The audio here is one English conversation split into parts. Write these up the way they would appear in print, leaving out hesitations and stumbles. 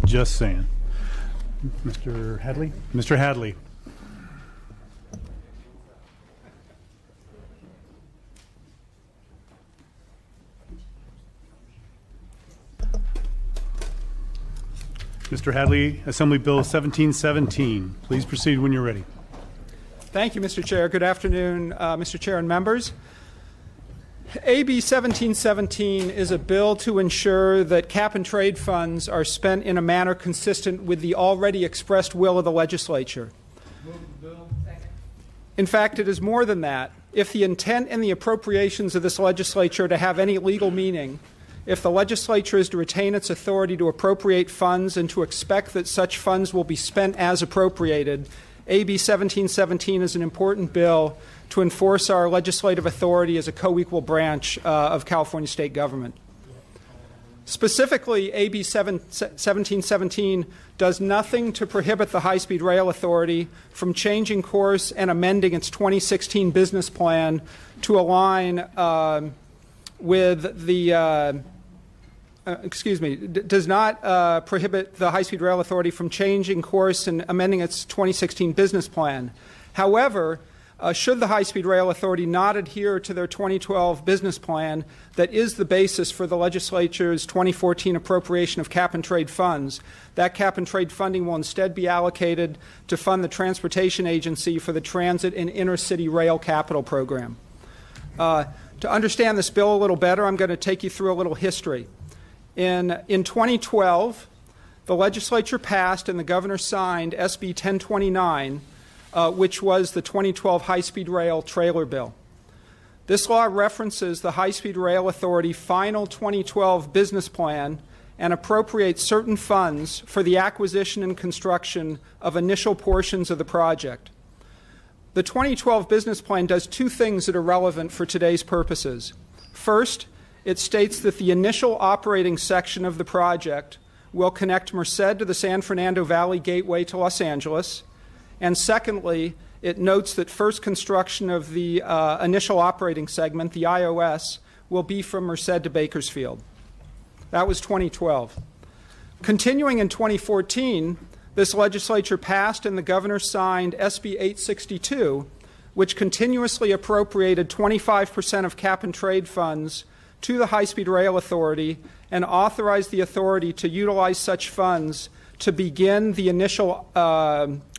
Just saying. Mr. Hadley? Mr. Hadley. Mr. Hadley, Assembly Bill 1717. Please proceed when you're ready. Thank you, Mr. Chair. Good afternoon, Mr. Chair and members. AB 1717 is a bill to ensure that cap-and-trade funds are spent in a manner consistent with the already expressed will of the legislature. Move the bill. Second. In fact, it is more than that. If the intent and the appropriations of this legislature to have any legal meaning, if the legislature is to retain its authority to appropriate funds and to expect that such funds will be spent as appropriated, AB 1717 is an important bill to enforce our legislative authority as a co-equal branch of California state government. Specifically, AB 1717 does nothing to prohibit the High-Speed Rail Authority from changing course and amending its 2016 business plan to align with the does not prohibit the High-Speed Rail Authority from changing course and amending its 2016 business plan. However, should the High-Speed Rail Authority not adhere to their 2012 business plan that is the basis for the legislature's 2014 appropriation of cap-and-trade funds, that cap-and-trade funding will instead be allocated to fund the Transportation Agency for the Transit and Intercity Rail Capital Program. To understand this bill a little better, I'm going to take you through a little history. In 2012, the legislature passed and the governor signed SB 1029, which was the 2012 High-Speed Rail Trailer Bill. This law references the High-Speed Rail Authority final 2012 business plan and appropriates certain funds for the acquisition and construction of initial portions of the project. The 2012 business plan does two things that are relevant for today's purposes. First, it states that the initial operating section of the project will connect Merced to the San Fernando Valley Gateway to Los Angeles. And secondly, it notes that first construction of the initial operating segment, the IOS, will be from Merced to Bakersfield. That was 2012. Continuing in 2014, this legislature passed and the governor signed SB 862, which continuously appropriated 25% of cap-and-trade funds to the High-Speed Rail Authority and authorized the authority to utilize such funds to begin the initial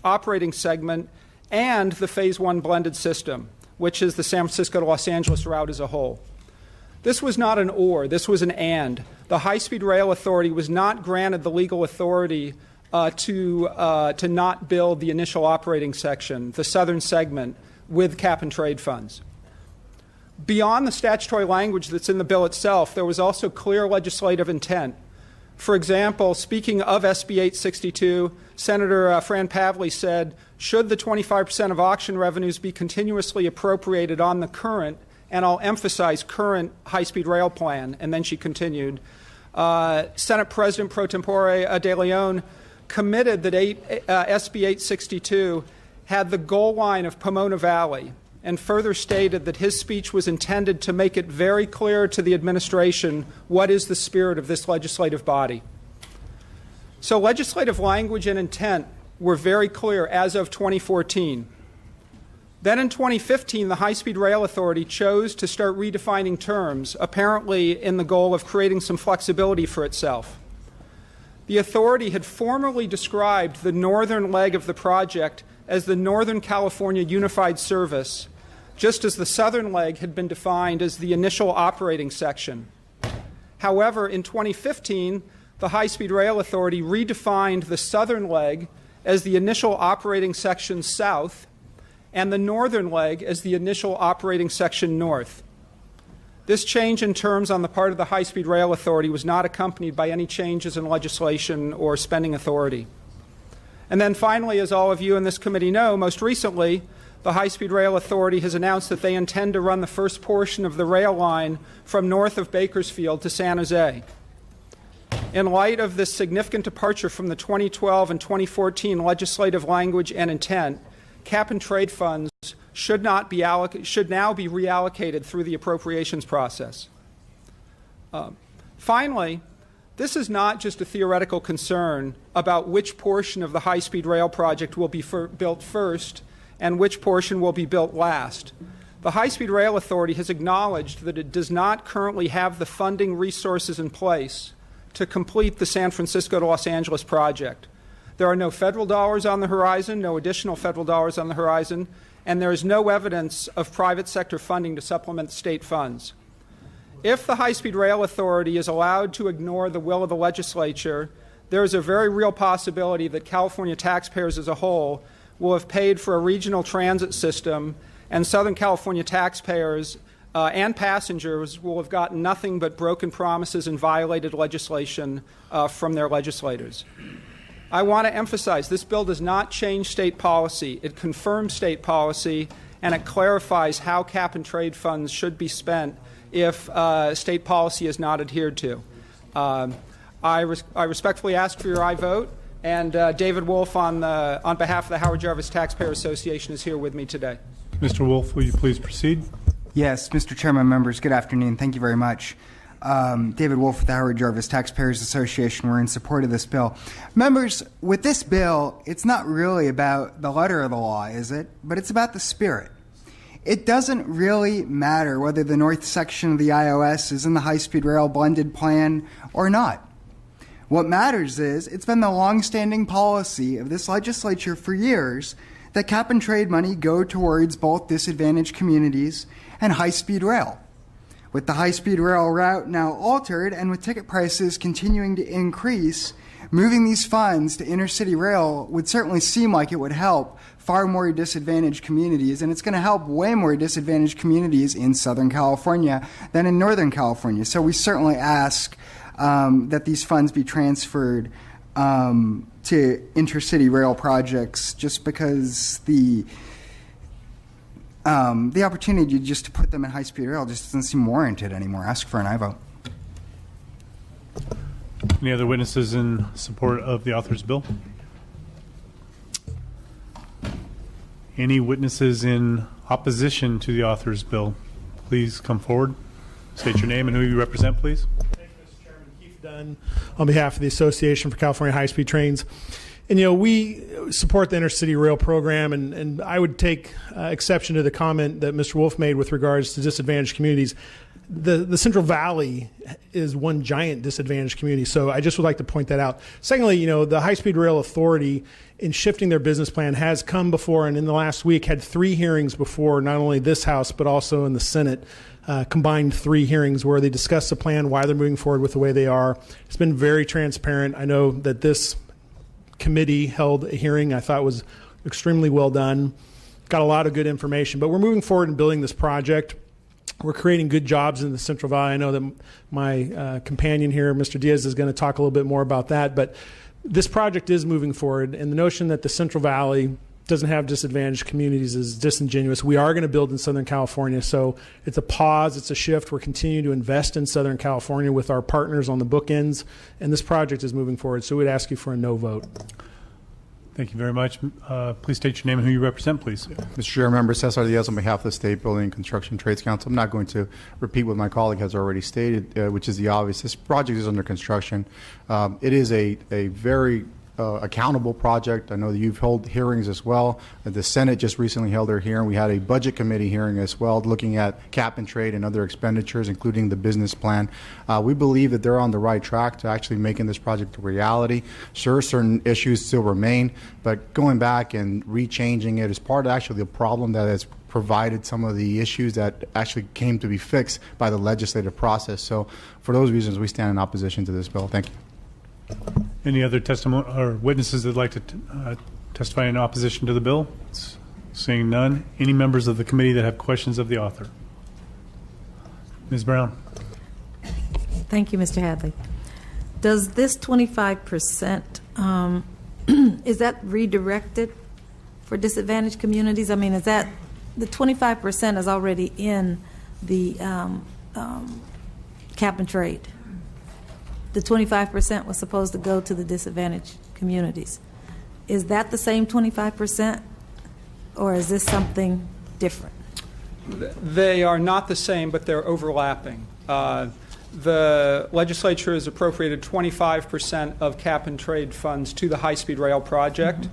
operating segment and the Phase 1 blended system, which is the San Francisco to Los Angeles route as a whole. This was not an or, this was an and. The High-Speed Rail Authority was not granted the legal authority to not build the initial operating section, the southern segment, with cap-and-trade funds. Beyond the statutory language that's in the bill itself, there was also clear legislative intent. For example, speaking of SB 862, Senator Fran Pavley said, should the 25% of auction revenues be continuously appropriated on the current, and I'll emphasize current, high-speed rail plan, and then she continued, Senate President pro tempore De Leon committed that SB 862 had the goal line of Pomona Valley, and further stated that his speech was intended to make it very clear to the administration what is the spirit of this legislative body. So legislative language and intent were very clear as of 2014. Then in 2015, the High-Speed Rail Authority chose to start redefining terms, apparently in the goal of creating some flexibility for itself. The authority had formerly described the northern leg of the project as the Northern California Unified Service, just as the southern leg had been defined as the initial operating section. However, in 2015, the High-Speed Rail Authority redefined the southern leg as the initial operating section south and the northern leg as the initial operating section north. This change in terms on the part of the High-Speed Rail Authority was not accompanied by any changes in legislation or spending authority. And then finally, as all of you in this committee know, most recently, the High-Speed Rail Authority has announced that they intend to run the first portion of the rail line from north of Bakersfield to San Jose. In light of this significant departure from the 2012 and 2014 legislative language and intent, cap-and-trade funds should now be reallocated through the appropriations process. Finally, This is not just a theoretical concern about which portion of the high-speed rail project will be built first and which portion will be built last. The High-Speed Rail Authority has acknowledged that it does not currently have the funding resources in place to complete the San Francisco to Los Angeles project. There are no federal dollars on the horizon, no additional federal dollars on the horizon, and there is no evidence of private sector funding to supplement state funds. If the High-Speed Rail Authority is allowed to ignore the will of the legislature, there is a very real possibility that California taxpayers as a whole will have paid for a regional transit system, and Southern California taxpayers and passengers will have gotten nothing but broken promises and violated legislation from their legislators. I want to emphasize this bill does not change state policy. It confirms state policy, and it clarifies how cap-and-trade funds should be spent if state policy is not adhered to. I respectfully ask for your aye vote, and David Wolf on behalf of the Howard Jarvis Taxpayer Association is here with me today. Mr. Wolf, will you please proceed? Yes, Mr. Chairman, members, good afternoon. Thank you very much. David Wolf with the Howard Jarvis Taxpayers Association. We're in support of this bill. Members, with this bill, it's not really about the letter of the law, is it? But it's about the spirit. It doesn't really matter whether the north section of the IOS is in the high-speed rail blended plan or not. What matters is it's been the long-standing policy of this legislature for years that cap-and-trade money go towards both disadvantaged communities and high-speed rail. With the high-speed rail route now altered and with ticket prices continuing to increase, moving these funds to intercity rail would certainly seem like it would help far more disadvantaged communities, and it's going to help way more disadvantaged communities in Southern California than in Northern California. So we certainly ask that these funds be transferred to intercity rail projects, just because the opportunity just to put them in high-speed rail just doesn't seem warranted anymore. Ask for an aye vote. Any other witnesses in support of the author's bill? Any witnesses in opposition to the author's bill? Please come forward. State your name and who you represent, please. Thank you, Mr. Chairman. Keith Dunn on behalf of the Association for California High-Speed Trains. And, you know, we support the intercity rail program, and I would take exception to the comment that Mr. Wolf made with regards to disadvantaged communities. The Central Valley is one giant disadvantaged community, so I just would like to point that out. Secondly, you know, the High-Speed Rail Authority, in shifting their business plan, has come before and in the last week had 3 hearings before not only this House but also in the Senate, combined 3 hearings where they discussed the plan, why they're moving forward with the way they are. It's been very transparent. I know that this committee held a hearing I thought was extremely well done, got a lot of good information, but we're moving forward in building this project. We're creating good jobs in the Central Valley. I know that my companion here, Mr. Diaz, is going to talk a little bit more about that, but this project is moving forward, and the notion that the Central Valley doesn't have disadvantaged communities is disingenuous. We are going to build in Southern California, so it's a pause, it's a shift. We're continuing to invest in Southern California with our partners on the bookends, and this project is moving forward, so we'd ask you for a no vote. Thank you very much. Please state your name and who you represent, please. Mr. Chair, Member Cesar Diaz on behalf of the State Building and Construction Trades Council. I'm not going to repeat what my colleague has already stated, which is the obvious. This project is under construction. It is a very accountable project. I know that you've held hearings as well. The Senate just recently held their hearing. We had a budget committee hearing as well, looking at cap and trade and other expenditures, including the business plan. We believe that they're on the right track to actually making this project a reality. Sure, certain issues still remain, but going back and rechanging it is part of actually the problem that has provided some of the issues that actually came to be fixed by the legislative process. So for those reasons, we stand in opposition to this bill. Thank you. Any other testimony or witnesses that would like to testify in opposition to the bill? Seeing none. Any members of the committee that have questions of the author? Ms. Brown. Thank you, Mr. Hadley. Does this 25%, is that redirected for disadvantaged communities? I mean, is that the 25% is already in the cap and trade? The 25% was supposed to go to the disadvantaged communities. Is that the same 25%, or is this something different? They are not the same, but they're overlapping. the legislature has appropriated 25% of cap-and-trade funds to the high-speed rail project.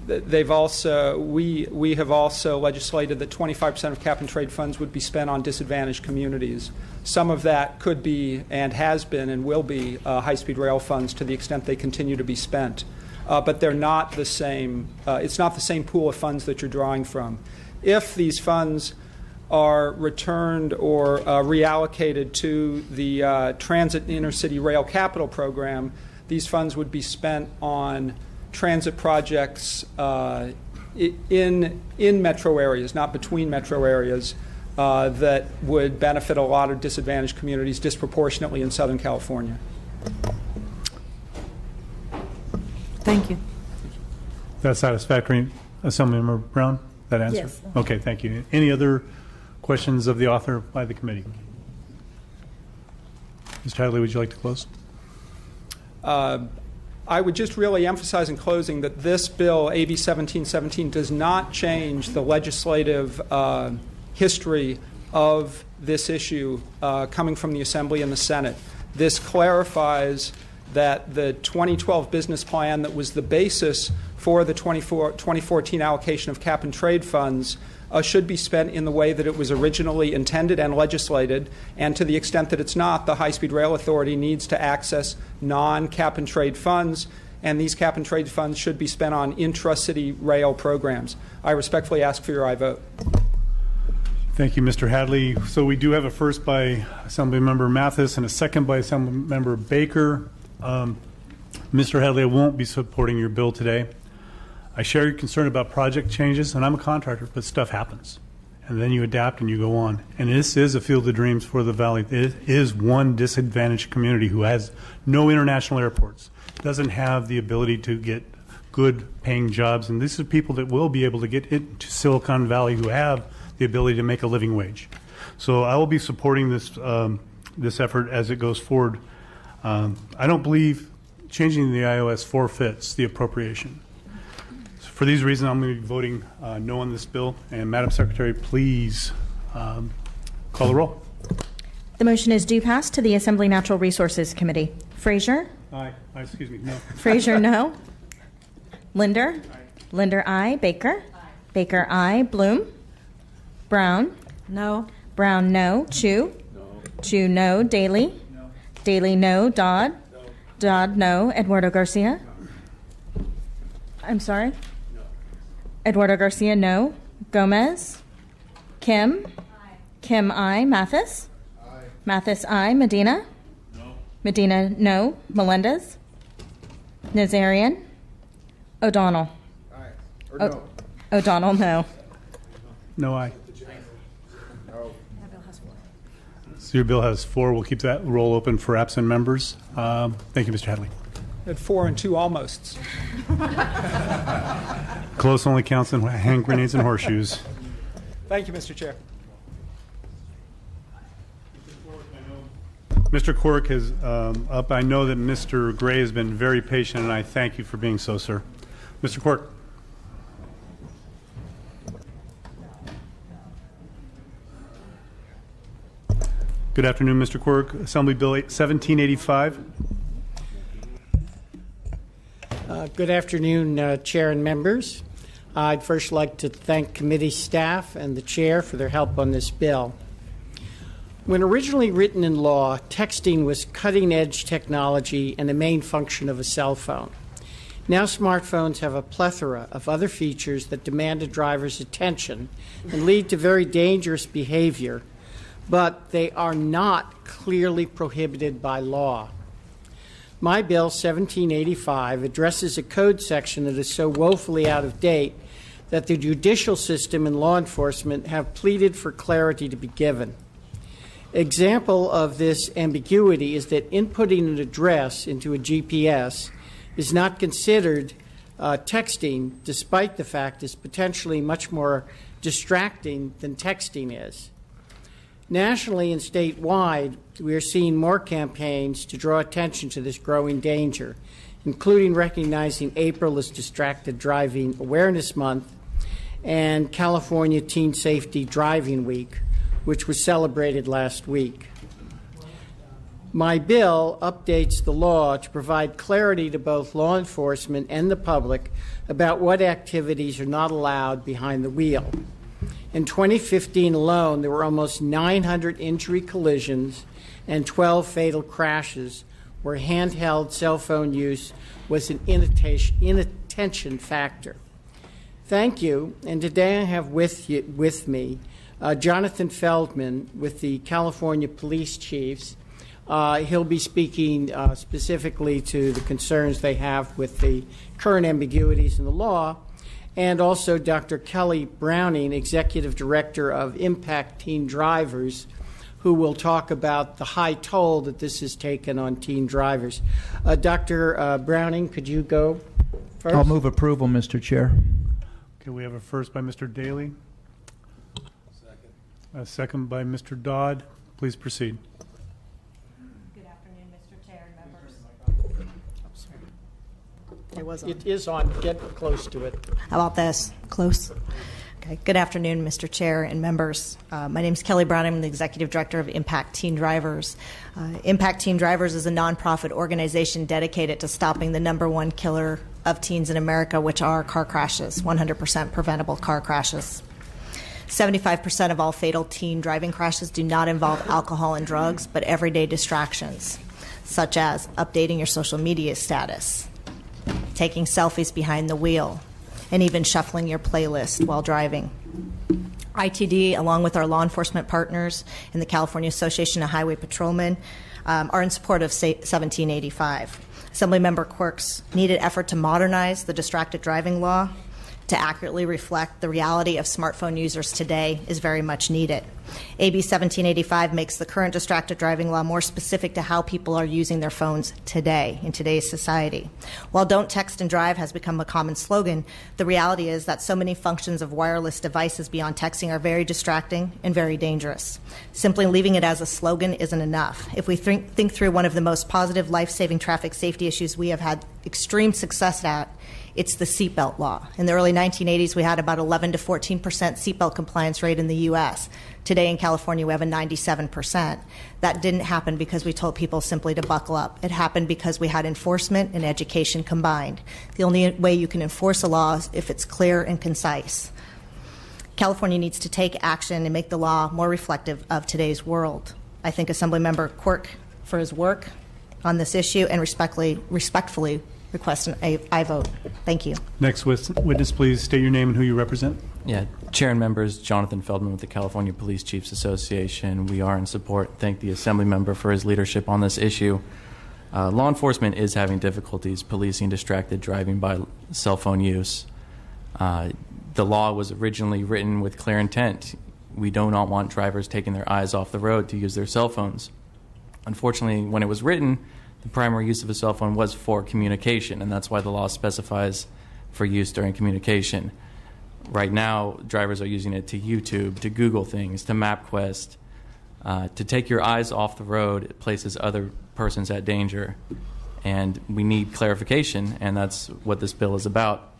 They've also, we have also legislated that 25% of cap-and-trade funds would be spent on disadvantaged communities. Some of that could be, and has been, and will be high-speed rail funds to the extent they continue to be spent. But they're not the same. It's not the same pool of funds that you're drawing from. If these funds are returned or reallocated to the Transit and Intercity Rail Capital Program, these funds would be spent on transit projects in metro areas, not between metro areas, that would benefit a lot of disadvantaged communities disproportionately in Southern California. Thank you. That's satisfactory, Assemblymember Brown? That answer? Yes. Okay, thank you. Any other questions of the author by the committee? Mr. Hadley, would you like to close? I would just really emphasize in closing that this bill, AB 1717, does not change the legislative history of this issue coming from the Assembly and the Senate. This clarifies that the 2012 business plan that was the basis for the 2014 allocation of cap-and-trade funds should be spent in the way that it was originally intended and legislated, and to the extent that it's not, the High-Speed Rail Authority needs to access non-cap-and-trade funds, and these cap-and-trade funds should be spent on intra-city rail programs. I respectfully ask for your aye vote. Thank you, Mr. Hadley. So we do have a first by Assemblymember Mathis and a second by Assemblymember Baker. Mr. Hadley, I won't be supporting your bill today. I share your concern about project changes, and I'm a contractor, but stuff happens. And then you adapt and you go on. And this is a field of dreams for the Valley. It is one disadvantaged community who has no international airports, doesn't have the ability to get good paying jobs. And these are people that will be able to get into Silicon Valley who have the ability to make a living wage. So I will be supporting this, this effort as it goes forward. I don't believe changing the iOS forfeits the appropriation. For these reasons, I'm going to be voting no on this bill. And Madam Secretary, please call the roll. The motion is due pass to the Assembly Natural Resources Committee. Frazier? Aye. Excuse me. No. Frazier, no. Linder? Aye. Linder, aye. Baker? Aye. Baker, aye. Bloom? Brown? No. Brown, no. Chu? No. Chu, no. Daly? No. Daly, no. Dodd? No. Dodd, no. Eduardo Garcia? No. I'm sorry? Eduardo Garcia, no. Gomez? Kim? Aye. Kim, aye. Mathis? Aye. Mathis, aye. Medina? No. Medina, no. Melendez? Nazarian? O'Donnell? Aye. Or no. O'Donnell, no. No aye. So your bill has 4. We'll keep that roll open for absent members. Thank you, Mr. Hadley. At 4 and 2 almosts. Close only counts in hand grenades and horseshoes. Thank you, Mr. Chair. Mr. Quirk is up. I know that Mr. Gray has been very patient, and I thank you for being so, sir. Mr. Quirk. Good afternoon, Mr. Quirk. Assembly Bill 1785. Good afternoon, Chair and members. I'd first like to thank committee staff and the Chair for their help on this bill. When originally written in law, texting was cutting-edge technology and the main function of a cell phone. Now smartphones have a plethora of other features that demand a driver's attention and lead to very dangerous behavior, but they are not clearly prohibited by law. My bill, 1785, addresses a code section that is so woefully out of date that the judicial system and law enforcement have pleaded for clarity to be given. Example of this ambiguity is that inputting an address into a GPS is not considered texting, despite the fact it's potentially much more distracting than texting is. Nationally and statewide, we are seeing more campaigns to draw attention to this growing danger, including recognizing April as Distracted Driving Awareness Month and California Teen Safety Driving Week, which was celebrated last week. My bill updates the law to provide clarity to both law enforcement and the public about what activities are not allowed behind the wheel. In 2015 alone, there were almost 900 injury collisions and 12 fatal crashes where handheld cell phone use was an inattention factor. Thank you. And today I have with me Jonathan Feldman with the California Police Chiefs. He'll be speaking specifically to the concerns they have with the current ambiguities in the law, and also Dr. Kelly Browning, Executive Director of Impact Teen Drivers, who will talk about the high toll that this has taken on teen drivers. Dr. Browning, could you go first? I'll move approval, Mr. Chair. Okay, we have a first by Mr. Daly. Second. A second by Mr. Dodd. Please proceed. Good afternoon, Mr. Chair and members. It is on. Get close to it. How about this? Close. Okay. Good afternoon, Mr. Chair and members. My name is Kelly Brown. I'm the Executive Director of Impact Teen Drivers. Impact Teen Drivers is a nonprofit organization dedicated to stopping the #1 killer of teens in America, which are car crashes, 100% preventable car crashes. 75% of all fatal teen driving crashes do not involve alcohol and drugs, but everyday distractions, such as updating your social media status, taking selfies behind the wheel, and even shuffling your playlist while driving. ITD, along with our law enforcement partners in the California Association of Highway Patrolmen, are in support of 1785. Assemblymember Quirk's needed effort to modernize the distracted driving law to accurately reflect the reality of smartphone users today is very much needed. AB 1785 makes the current distracted driving law more specific to how people are using their phones today in today's society. While "don't text and drive" has become a common slogan, the reality is that so many functions of wireless devices beyond texting are very distracting and very dangerous. Simply leaving it as a slogan isn't enough. If we think through one of the most positive life-saving traffic safety issues we have had extreme success at, it's the seatbelt law. In the early 1980s, we had about 11 to 14% seatbelt compliance rate in the U.S. Today in California, we have a 97%. That didn't happen because we told people simply to buckle up. It happened because we had enforcement and education combined. The only way you can enforce a law is if it's clear and concise. California needs to take action and make the law more reflective of today's world. I thank Assemblymember Quirk for his work on this issue and respectfully request an aye vote. Thank you. Next witness, please state your name and who you represent. Yeah, Chair and members, Jonathan Feldman with the California Police Chiefs Association. We are in support. Thank the Assembly member for his leadership on this issue. Law enforcement is having difficulties policing distracted driving by cell phone use. The law was originally written with clear intent. We do not want drivers taking their eyes off the road to use their cell phones. Unfortunately, when it was written, the primary use of a cell phone was for communication, and that's why the law specifies for use during communication. Right now, drivers are using it to YouTube, to Google things, to MapQuest. To take your eyes off the road, it places other persons at danger, and we need clarification, and that's what this bill is about.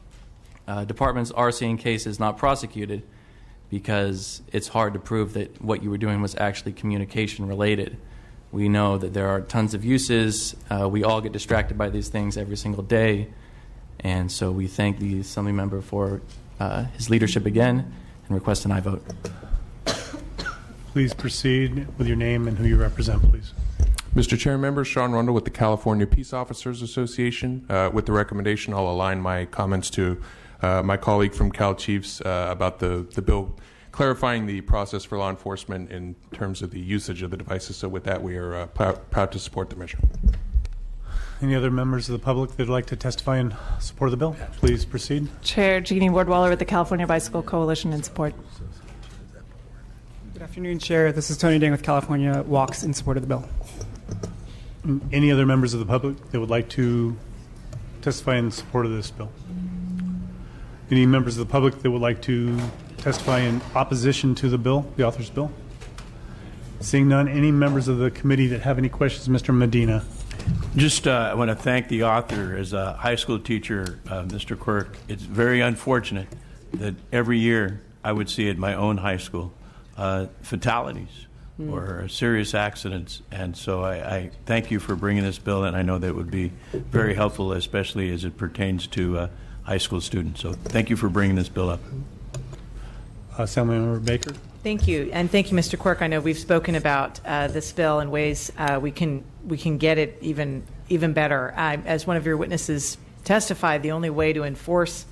Departments are seeing cases not prosecuted because it's hard to prove that what you were doing was actually communication related. We know that there are tons of uses. We all get distracted by these things every single day. And so we thank the Assembly member for his leadership again and request an aye vote. Please proceed with your name and who you represent, please. Mr. Chair, members, Sean Rundle with the California Peace Officers Association. With the recommendation, I'll align my comments to my colleague from Cal Chiefs about the bill clarifying the process for law enforcement in terms of the usage of the devices. So with that, we are proud to support the measure. Any other members of the public that would like to testify in support of the bill? Please proceed. Chair Jeannie Wardwaller with the California Bicycle Coalition in support. Good afternoon, Chair. This is Tony Dang with California Walks in support of the bill. Any other members of the public that would like to testify in support of this bill? Any members of the public that would like to testify in opposition to the bill, the author's bill? Seeing none, any members of the committee that have any questions? Mr. Medina. Just I want to thank the author. As a high school teacher, Mr. Quirk, it's very unfortunate that every year I would see at my own high school fatalities or serious accidents. And so I thank you for bringing this bill, and I know that it would be very helpful, especially as it pertains to high school students. So thank you for bringing this bill up. Assemblymember Baker. Thank you, and thank you, Mr. Quirk. I know we've spoken about this bill in ways we can get it even better. As one of your witnesses testified, the only way to enforce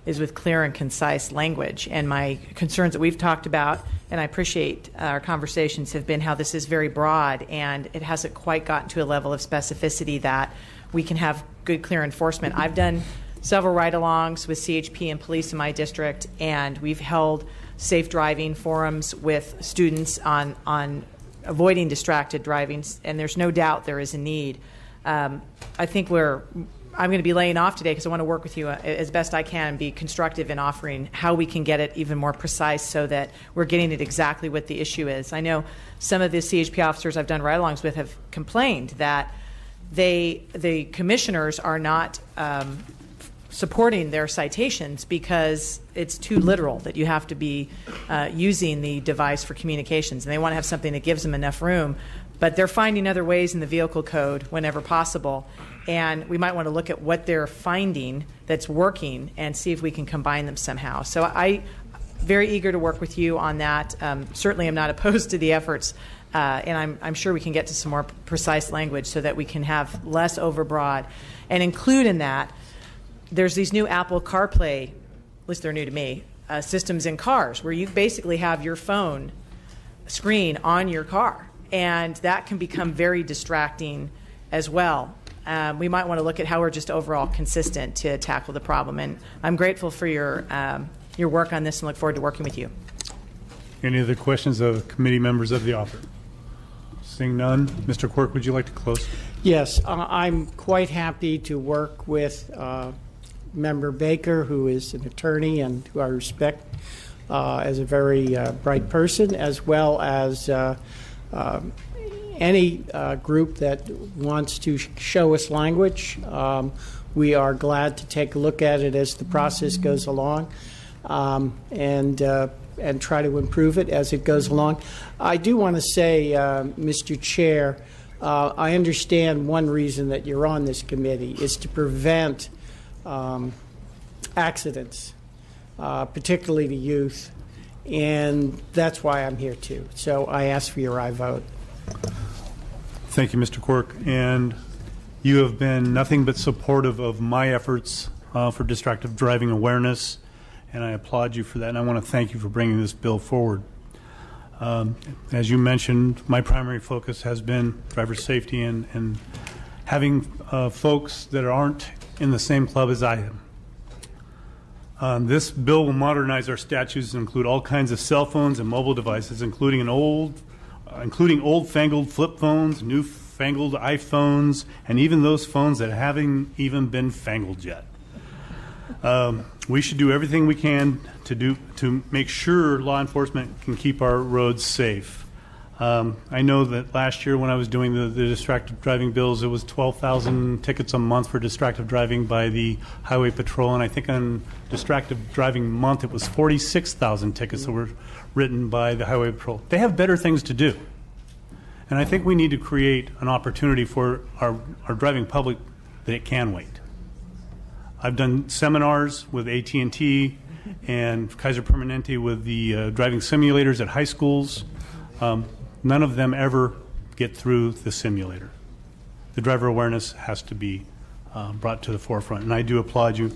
is with clear and concise language. And my concerns that we've talked about, and I appreciate our conversations, have been how this is very broad and it hasn't quite gotten to a level of specificity that we can have good, clear enforcement. I've done several ride-alongs with CHP and police in my district, and we've held safe driving forums with students on avoiding distracted driving, and there's no doubt there is a need. I think I'm going to be laying off today because I want to work with you as best I can and be constructive in offering how we can get it even more precise so that we're getting it exactly what the issue is. I know some of the CHP officers I've done ride-alongs with have complained that the commissioners are not supporting their citations because it's too literal, that you have to be using the device for communications, and they want to have something that gives them enough room. But they're finding other ways in the vehicle code whenever possible, and we might want to look at what they're finding that's working and see if we can combine them somehow. So I'm very eager to work with you on that. Certainly I'm not opposed to the efforts, and I'm sure we can get to some more precise language so that we can have less overbroad and include in that. There's these new Apple CarPlay, at least they're new to me, systems in cars where you basically have your phone screen on your car, and that can become very distracting as well. We might want to look at how we're just overall consistent to tackle the problem, and I'm grateful for your work on this and look forward to working with you. Any other questions of committee members of the author? Seeing none, Mr. Quirk, would you like to close? Yes, I'm quite happy to work with Member Baker, who is an attorney and who I respect as a very bright person, as well as any group that wants to show us language. We are glad to take a look at it as the process goes along and try to improve it as it goes along. I do want to say, Mr. Chair, I understand one reason that you're on this committee is to prevent accidents, particularly to youth, and that's why I'm here too. So I ask for your aye vote. Thank you, Mr. Quirk. And you have been nothing but supportive of my efforts for distracted driving awareness, and I applaud you for that, and I want to thank you for bringing this bill forward. As you mentioned, my primary focus has been driver safety and having folks that aren't in the same club as I am. This bill will modernize our statutes and include all kinds of cell phones and mobile devices, including old-fangled flip phones, newfangled iPhones, and even those phones that haven't even been fangled yet. We should do everything we can to make sure law enforcement can keep our roads safe. I know that last year when I was doing the distracted driving bills, it was 12,000 tickets a month for distracted driving by the Highway Patrol, and I think on distracted driving month it was 46,000 tickets that were written by the Highway Patrol. They have better things to do, and I think we need to create an opportunity for our driving public that it can wait. I've done seminars with AT&T and Kaiser Permanente with the driving simulators at high schools. None of them ever get through the simulator. The driver awareness has to be brought to the forefront, and I do applaud you.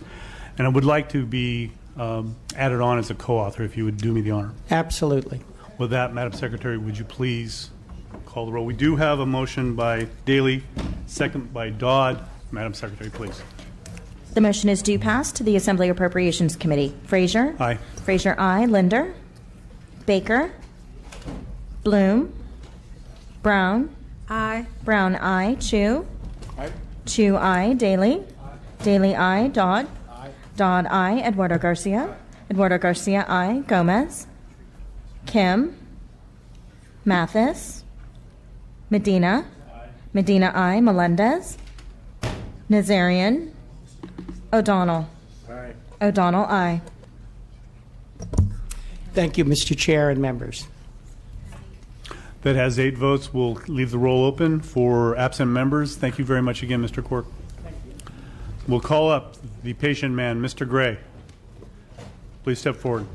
And I would like to be added on as a co-author, if you would do me the honor. Absolutely. With that, Madam Secretary, would you please call the roll? We do have a motion by Daley, second by Dodd. Madam Secretary, please. The motion is due pass to the Assembly Appropriations Committee. Frazier? Aye. Frazier, aye. Linder? Baker? Bloom? Brown? Aye. Brown, aye. Chu? Aye. Chu, aye. Daley? Daley, aye. Dodd? Dodd, aye. Eduardo Garcia? Eduardo Garcia, aye. Gomez? Kim? Mathis? Medina? Medina, aye. Melendez? Nazarian? O'Donnell? O'Donnell, aye. Thank you, Mr. Chair and members. That has 8 votes. We'll leave the roll open for absent members. Thank you very much again, Mr. Quirk. Thank you. We'll call up the patient man, Mr. Gray. Please step forward.